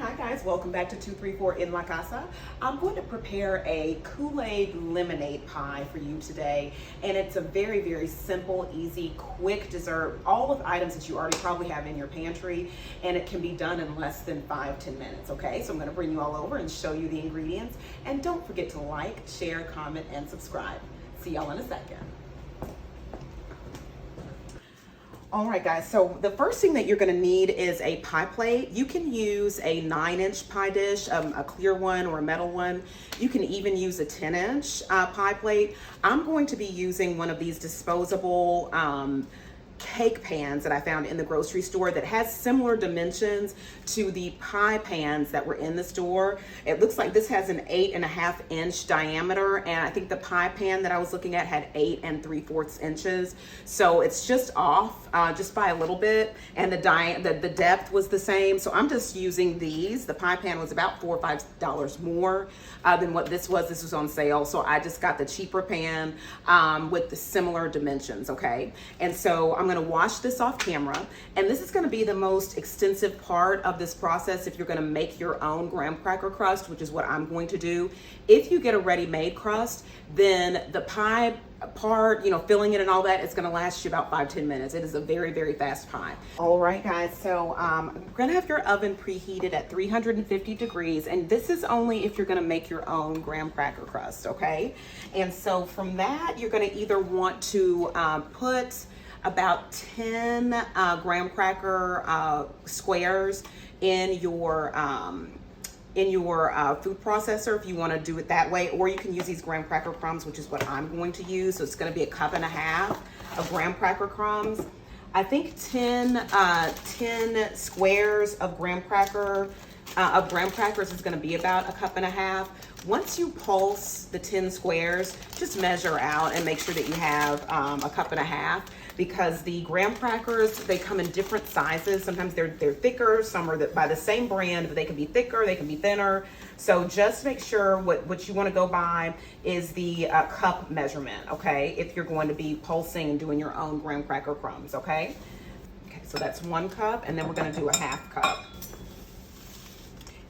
Hi guys, welcome back to 234 in La Casa. I'm going to prepare a Kool-Aid lemonade pie for you today, and it's a very, very simple, easy, quick dessert. All of the items that you already probably have in your pantry, and it can be done in less than 5-10 minutes, okay? So I'm gonna bring you all over and show you the ingredients, and don't forget to like, share, comment, and subscribe. See y'all in a second. All right, guys, so the first thing that you're gonna need is a pie plate. You can use a 9-inch pie dish, a clear one or a metal one. You can even use a 10-inch pie plate. I'm going to be using one of these disposable cake pans that I found in the grocery store that has similar dimensions to the pie pans that were in the store. It looks like this has an 8.5-inch diameter, and I think the pie pan that I was looking at had 8 3/4 inches. So it's just off just by a little bit, and the depth was the same. So I'm just using these. The pie pan was about $4 or $5 more than what this was. This was on sale, so I just got the cheaper pan with the similar dimensions, okay? And so I'm gonna wash this off camera, and this is gonna be the most extensive part of this process if you're gonna make your own graham cracker crust, which is what I'm going to do. If you get a ready-made crust, then the pie part, you know, filling it and all that, it's gonna last you about 5-10 minutes. It is a very, very fast pie. All right, guys, so we're gonna have your oven preheated at 350 degrees, and this is only if you're gonna make your own graham cracker crust, okay? And so from that, you're gonna either want to put about 10 graham cracker squares in your food processor if you want to do it that way, or you can use these graham cracker crumbs, which is what I'm going to use. So it's going to be 1.5 cups of graham cracker crumbs. I think 10 squares of graham crackers is going to be about 1.5 cups. Once you pulse the 10 squares, just measure out and make sure that you have 1.5 cups, because the graham crackers, they come in different sizes. Sometimes they're thicker, some are by the same brand, but they can be thicker, they can be thinner. So just make sure what you want to go by is the cup measurement, okay? If you're going to be pulsing and doing your own graham cracker crumbs, okay? Okay, so that's 1 cup, and then we're going to do 1/2 cup.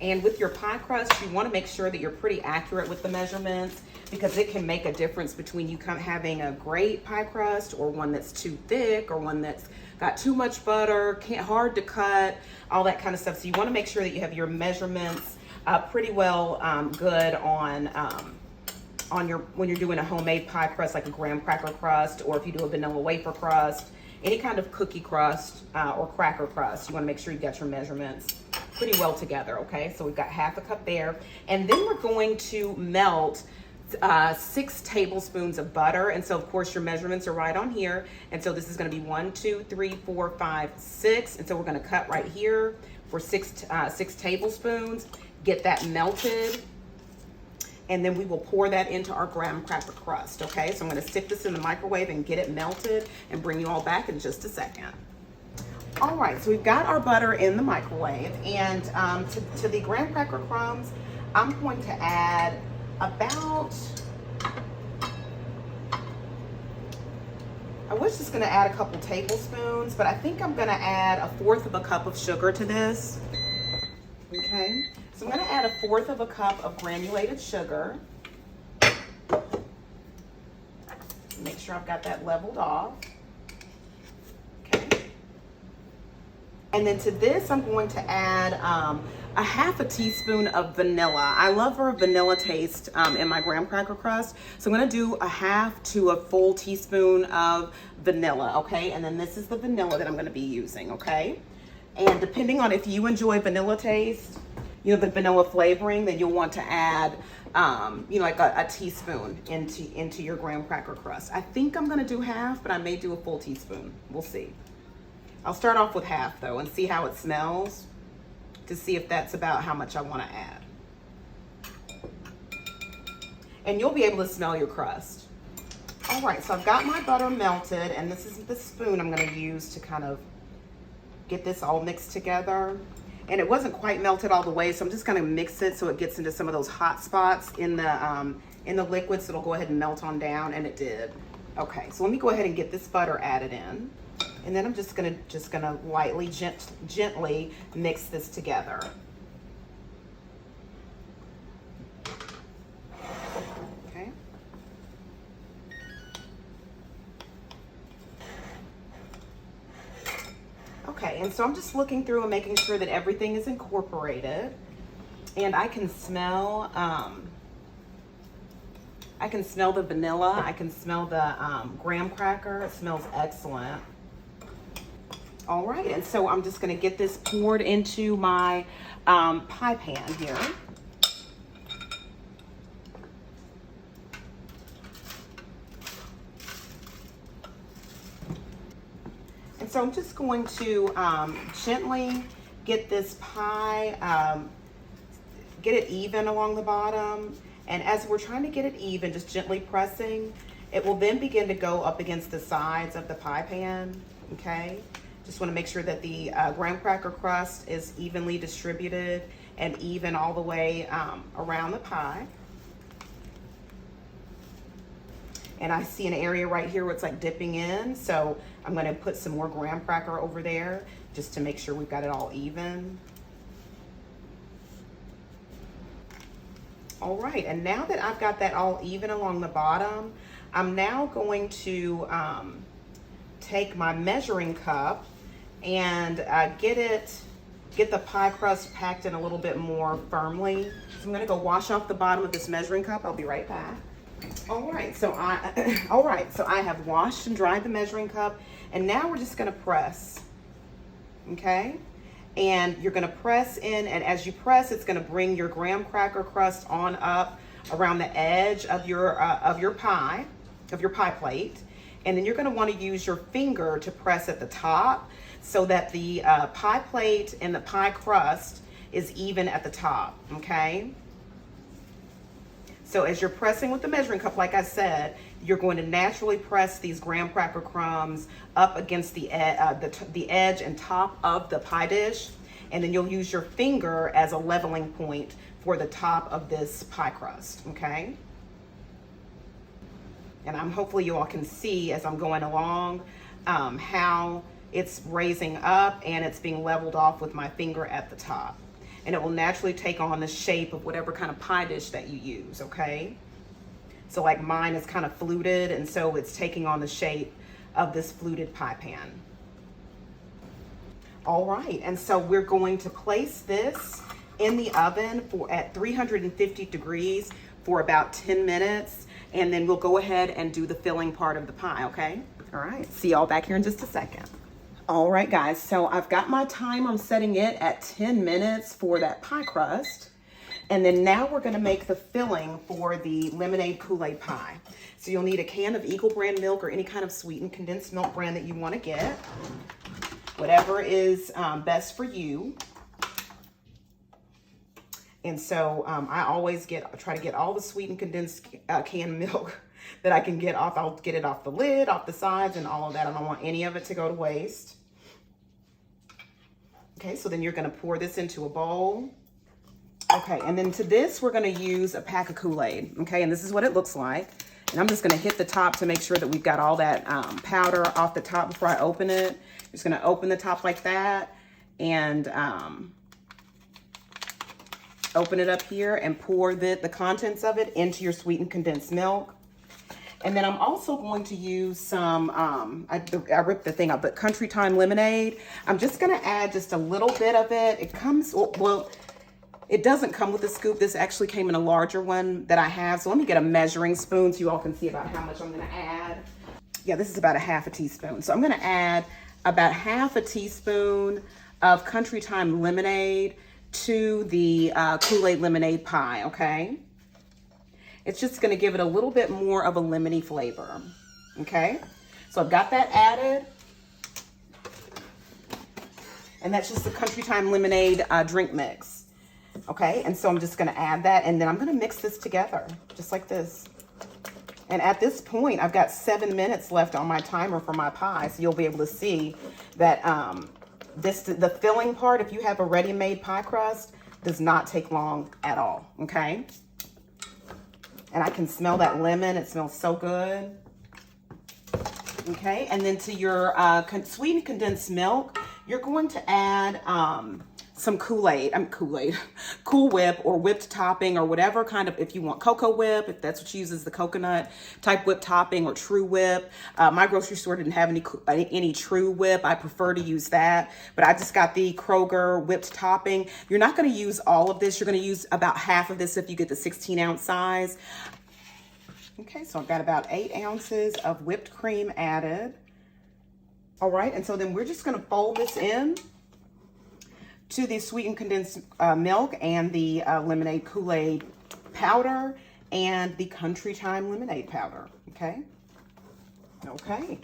And with your pie crust, you want to make sure that you're pretty accurate with the measurements, because it can make a difference between you having a great pie crust or one that's too thick or one that's got too much butter, hard to cut, all that kind of stuff. So you want to make sure that you have your measurements pretty well good on when you're doing a homemade pie crust, like a graham cracker crust, or if you do a vanilla wafer crust, any kind of cookie crust or cracker crust. You want to make sure you got your measurements pretty well together, okay? So we've got 1/2 cup there, and then we're going to melt 6 tablespoons of butter. And so of course your measurements are right on here, and so this is going to be 1, 2, 3, 4, 5, 6, and so we're going to cut right here for 6 tablespoons. Get that melted, and then we will pour that into our graham cracker crust, okay? So I'm going to stick this in the microwave and get it melted and bring you all back in just a second. All right, so we've got our butter in the microwave, and to the graham cracker crumbs, I'm going to add about, I was just gonna add a couple tablespoons, but I think I'm gonna add 1/4 cup of sugar to this, okay? So I'm gonna add 1/4 cup of granulated sugar. Make sure I've got that leveled off. And then to this, I'm going to add 1/2 teaspoon of vanilla. I love a vanilla taste in my graham cracker crust. So I'm gonna do 1/2 to a full teaspoon of vanilla, okay? And then this is the vanilla that I'm gonna be using, okay? And depending on if you enjoy vanilla taste, you know, the vanilla flavoring, then you'll want to add, you know, like a teaspoon into your graham cracker crust. I think I'm gonna do 1/2, but I may do a full teaspoon. We'll see. I'll start off with 1/2 though and see how it smells to see if that's about how much I want to add. And you'll be able to smell your crust. All right, so I've got my butter melted, and this is the spoon I'm going to use to kind of get this all mixed together. And it wasn't quite melted all the way, so I'm just going to mix it so it gets into some of those hot spots in the liquid, so it'll go ahead and melt on down, and it did. Okay, so let me go ahead and get this butter added in. And then I'm just gonna lightly, gently mix this together. So I'm just looking through and making sure that everything is incorporated. And I can smell the vanilla. I can smell the graham cracker. It smells excellent. All right, and so I'm just gonna get this poured into my pie pan here. And so I'm just going to gently get this pie, get it even along the bottom. And as we're trying to get it even, just gently pressing, it will then begin to go up against the sides of the pie pan, okay? Just want to make sure that the graham cracker crust is evenly distributed and even all the way around the pie. And I see an area right here where it's like dipping in, so I'm going to put some more graham cracker over there just to make sure we've got it all even. All right, and now that I've got that all even along the bottom, I'm now going to take my measuring cup and get the pie crust packed in a little bit more firmly. So I'm gonna go wash off the bottom of this measuring cup. I'll be right back. All right, so I have washed and dried the measuring cup, and now we're just gonna press, okay? And you're gonna press in, and as you press, it's gonna bring your graham cracker crust on up around the edge of your pie plate. And then you're gonna wanna use your finger to press at the top so that the pie plate and the pie crust is even at the top, okay? So as you're pressing with the measuring cup, like I said, you're going to naturally press these graham cracker crumbs up against the edge and top of the pie dish. And then you'll use your finger as a leveling point for the top of this pie crust, okay? And hopefully you all can see as I'm going along how it's raising up and it's being leveled off with my finger at the top. And it will naturally take on the shape of whatever kind of pie dish that you use, okay? So like mine is kind of fluted, and so it's taking on the shape of this fluted pie pan. All right, and so we're going to place this in the oven at 350 degrees for about 10 minutes, and then we'll go ahead and do the filling part of the pie, okay? All right, see y'all back here in just a second. All right, guys, so I've got my time. I'm setting it at 10 minutes for that pie crust. And then now we're gonna make the filling for the lemonade Kool-Aid pie. So you'll need a can of Eagle brand milk or any kind of sweetened condensed milk brand that you wanna get. Whatever is best for you. And so I always try to get all the sweetened condensed canned milk that I can get off. I'll get it off the lid, off the sides, and all of that. I don't want any of it to go to waste. Okay, so then you're gonna pour this into a bowl. Okay, and then to this, we're gonna use a pack of Kool-Aid, okay? And this is what it looks like. And I'm just gonna hit the top to make sure that we've got all that powder off the top before I open it. Just gonna open the top like that and open it up here and pour the contents of it into your sweetened condensed milk. And then I'm also going to use some, I ripped the thing up, but Country Time lemonade. I'm just gonna add just a little bit of it. It comes, well, it doesn't come with a scoop. This actually came in a larger one that I have. So let me get a measuring spoon so you all can see about how much I'm gonna add. Yeah, this is about a half a teaspoon. So I'm gonna add about half a teaspoon of Country Time lemonade to the Kool-Aid lemonade pie, okay? It's just gonna give it a little bit more of a lemony flavor, okay? So I've got that added. And that's just the Country Time lemonade drink mix, okay? And so I'm just gonna add that, and then I'm gonna mix this together, just like this. And at this point, I've got 7 minutes left on my timer for my pie, so you'll be able to see that the filling part, if you have a ready-made pie crust, does not take long at all, okay? And I can smell that lemon. It smells so good. Okay, and then to your sweetened condensed milk, you're going to add some Kool-Aid, Cool Whip or whipped topping or whatever kind of, if you want Cocoa Whip, if that's what you use, is the coconut type whip topping, or True Whip. My grocery store didn't have any True Whip. I prefer to use that, but I just got the Kroger whipped topping. You're not going to use all of this. You're going to use about half of this if you get the 16-ounce size. Okay, so I've got about 8 ounces of whipped cream added. All right, and so then we're just going to fold this in to the sweetened condensed milk and the lemonade Kool-Aid powder and the country thyme lemonade powder, okay? Okay.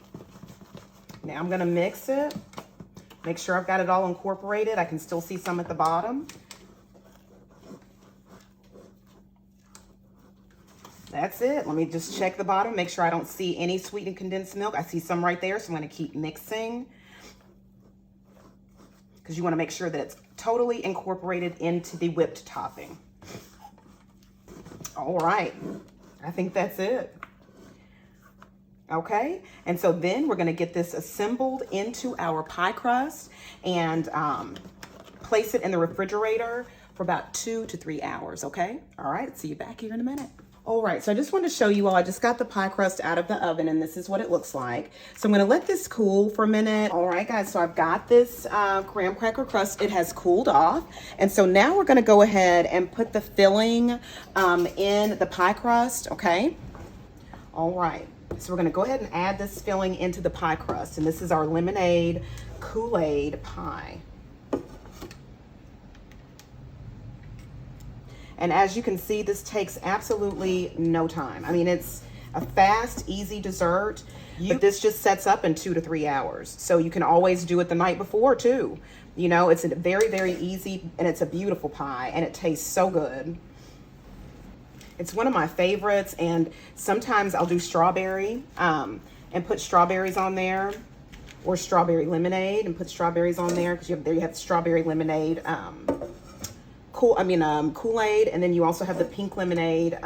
Now I'm gonna mix it. Make sure I've got it all incorporated. I can still see some at the bottom. That's it. Let me just check the bottom, make sure I don't see any sweetened condensed milk. I see some right there, so I'm gonna keep mixing, because you want to make sure that it's totally incorporated into the whipped topping. All right, I think that's it. Okay, and so then we're going to get this assembled into our pie crust and place it in the refrigerator for about 2 to 3 hours, okay? All right, see you back here in a minute. All right, so I just wanted to show you all, I just got the pie crust out of the oven and this is what it looks like. So I'm gonna let this cool for a minute. All right, guys, so I've got this graham cracker crust. It has cooled off. And so now we're gonna go ahead and put the filling in the pie crust, okay? All right, so we're gonna go ahead and add this filling into the pie crust. And this is our lemonade Kool-Aid pie. And as you can see, this takes absolutely no time. I mean, it's a fast, easy dessert, but this just sets up in 2 to 3 hours. So you can always do it the night before too. You know, it's a very, very easy, and it's a beautiful pie, and it tastes so good. It's one of my favorites, and sometimes I'll do strawberry and put strawberries on there, or strawberry lemonade and put strawberries on there, because there you have strawberry lemonade Kool-Aid, and then you also have the pink lemonade,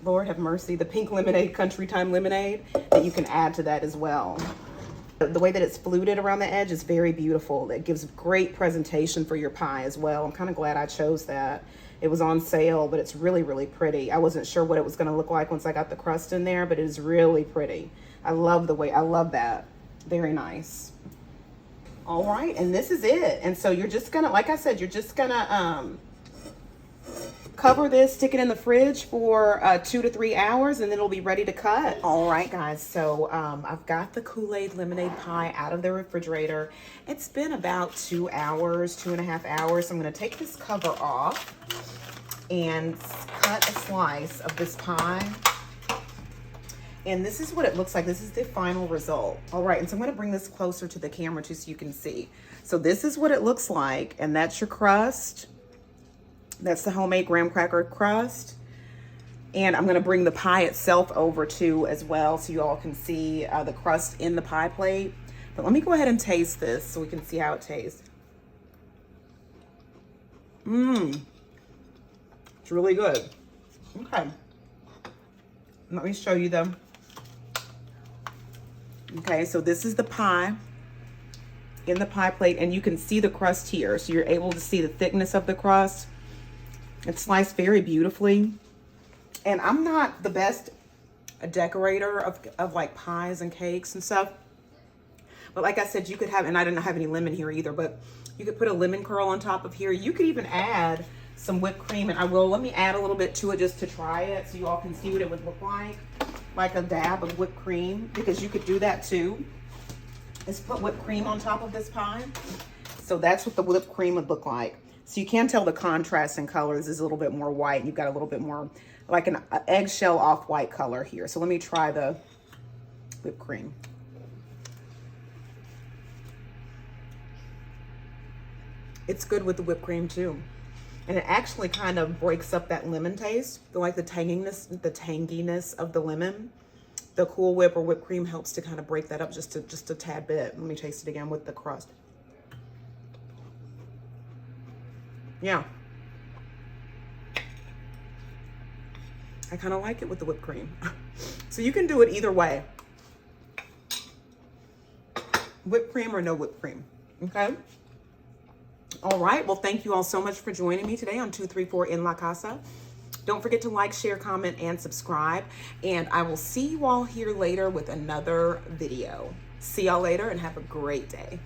Lord have mercy, the pink lemonade country thyme lemonade that you can add to that as well. The way that it's fluted around the edge is very beautiful. It gives great presentation for your pie as well. I'm kind of glad I chose that. It was on sale, but it's really, really pretty. I wasn't sure what it was going to look like once I got the crust in there, but it is really pretty. I love that. Very nice. All right, and this is it. And so you're just gonna, like I said, you're just gonna cover this, stick it in the fridge for 2 to 3 hours, and then it'll be ready to cut. All right, guys, so I've got the Kool-Aid lemonade pie out of the refrigerator. It's been about 2 hours, 2.5 hours. So I'm gonna take this cover off and cut a slice of this pie. And this is what it looks like. This is the final result. All right, and so I'm gonna bring this closer to the camera too so you can see. So this is what it looks like, and that's your crust. That's the homemade graham cracker crust. And I'm gonna bring the pie itself over too as well so you all can see the crust in the pie plate. But let me go ahead and taste this so we can see how it tastes. It's really good. Okay. Let me show you them. Okay, so this is the pie in the pie plate, and you can see the crust here. So you're able to see the thickness of the crust. It's sliced very beautifully. And I'm not the best decorator of like pies and cakes and stuff. But like I said, you could have, and I didn't have any lemon here either, but you could put a lemon curl on top of here. You could even add some whipped cream, and let me add a little bit to it just to try it so you all can see what it would look like a dab of whipped cream, because you could do that too, is put whipped cream on top of this pie. So that's what the whipped cream would look like. So you can tell the contrast in colors is a little bit more white. You've got a little bit more like an eggshell off-white color here. So let me try the whipped cream. It's good with the whipped cream too. And it actually kind of breaks up that lemon taste. Like the tanginess of the lemon. The Cool Whip or whipped cream helps to kind of break that up just a tad bit. Let me taste it again with the crust. Yeah. I kind of like it with the whipped cream. So you can do it either way. Whipped cream or no whipped cream. Okay. All right. Well, thank you all so much for joining me today on 234 in La Casa. Don't forget to like, share, comment, and subscribe. And I will see you all here later with another video. See y'all later and have a great day.